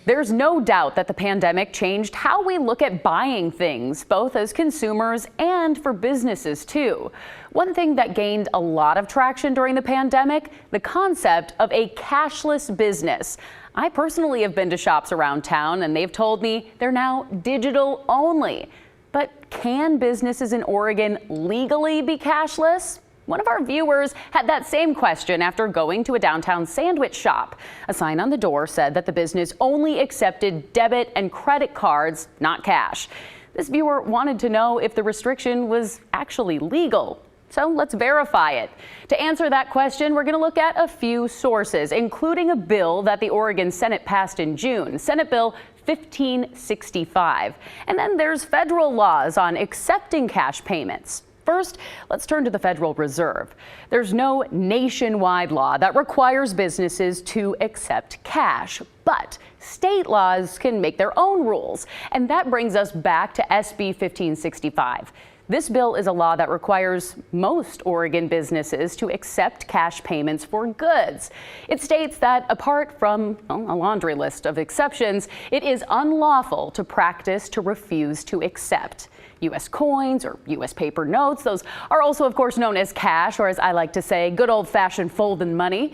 There's no doubt that the pandemic changed how we look at buying things, both as consumers and for businesses too. One thing that gained a lot of traction during the pandemic, the concept of a cashless business. I personally have been to shops around town and they've told me they're now digital only. But can businesses in Oregon legally be cashless? One of our viewers had that same question after going to a downtown sandwich shop. A sign on the door said that the business only accepted debit and credit cards, not cash. This viewer wanted to know if the restriction was actually legal. So let's verify it. To answer that question, we're going to look at a few sources, including a bill that the Oregon Senate passed in June, Senate Bill 1565. And then there's federal laws on accepting cash payments. First, let's turn to the Federal Reserve. There's no nationwide law that requires businesses to accept cash, but state laws can make their own rules. And that brings us back to SB 1565. This bill is a law that requires most Oregon businesses to accept cash payments for goods. It states that apart from a laundry list of exceptions, it is unlawful to practice to refuse to accept U.S. coins or U.S. paper notes. Those are also, of course, known as cash, or as I like to say, good old-fashioned folding money.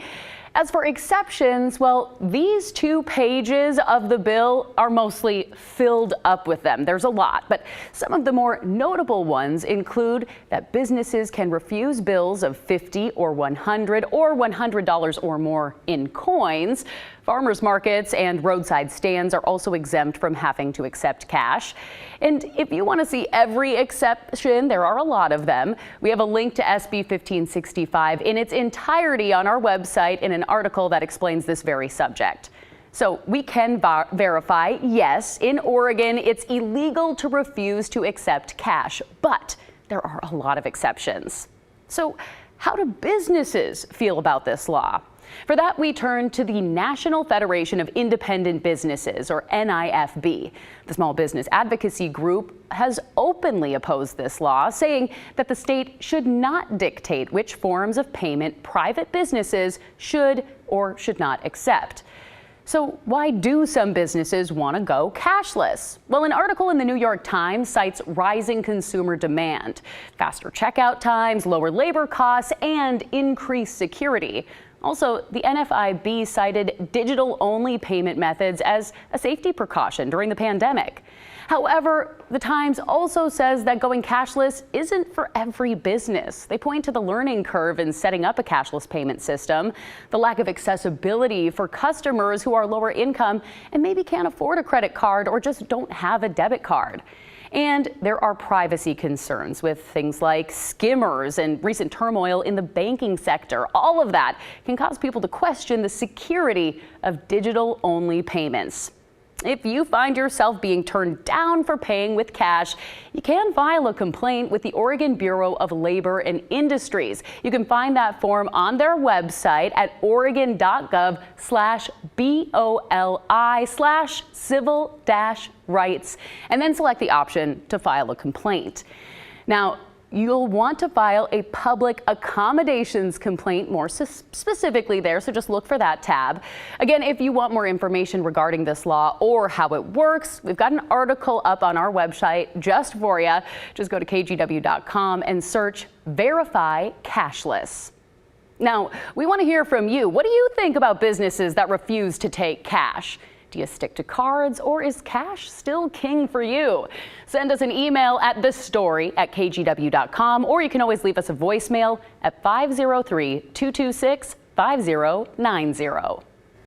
As for exceptions, well, these 2 pages of the bill are mostly filled up with them. There's a lot, but some of the more notable ones include that businesses can refuse bills of $50 or $100 or $100 or more in coins. Farmers markets and roadside stands are also exempt from having to accept cash. And if you want to see every exception, there are a lot of them. We have a link to SB 1565 in its entirety on our website in an article that explains this very subject. So we can verify, yes, in Oregon, it's illegal to refuse to accept cash, but there are a lot of exceptions. So how do businesses feel about this law? For that, we turn to the National Federation of Independent Businesses, or NIFB. The small business advocacy group has openly opposed this law, saying that the state should not dictate which forms of payment private businesses should or should not accept. So why do some businesses want to go cashless? Well, an article in the New York Times cites rising consumer demand, faster checkout times, lower labor costs, and increased security. Also, the NFIB cited digital-only payment methods as a safety precaution during the pandemic. However, the Times also says that going cashless isn't for every business. They point to the learning curve in setting up a cashless payment system, the lack of accessibility for customers who are lower income and maybe can't afford a credit card or just don't have a debit card. And there are privacy concerns with things like skimmers and recent turmoil in the banking sector. All of that can cause people to question the security of digital-only payments. If you find yourself being turned down for paying with cash, you can file a complaint with the Oregon Bureau of Labor and Industries. You can find that form on their website at oregon.gov/BOLI/civil-rights, and then select the option to file a complaint. Now, you'll want to file a public accommodations complaint more specifically there, so just look for that tab. Again, if you want more information regarding this law or how it works, we've got an article up on our website just for you. Just go to kgw.com and search Verify Cashless. Now, we want to hear from you. What do you think about businesses that refuse to take cash? Do you stick to cards, or is cash still king for you? Send us an email at thestory@kgw.com, or you can always leave us a voicemail at 503-226-5090.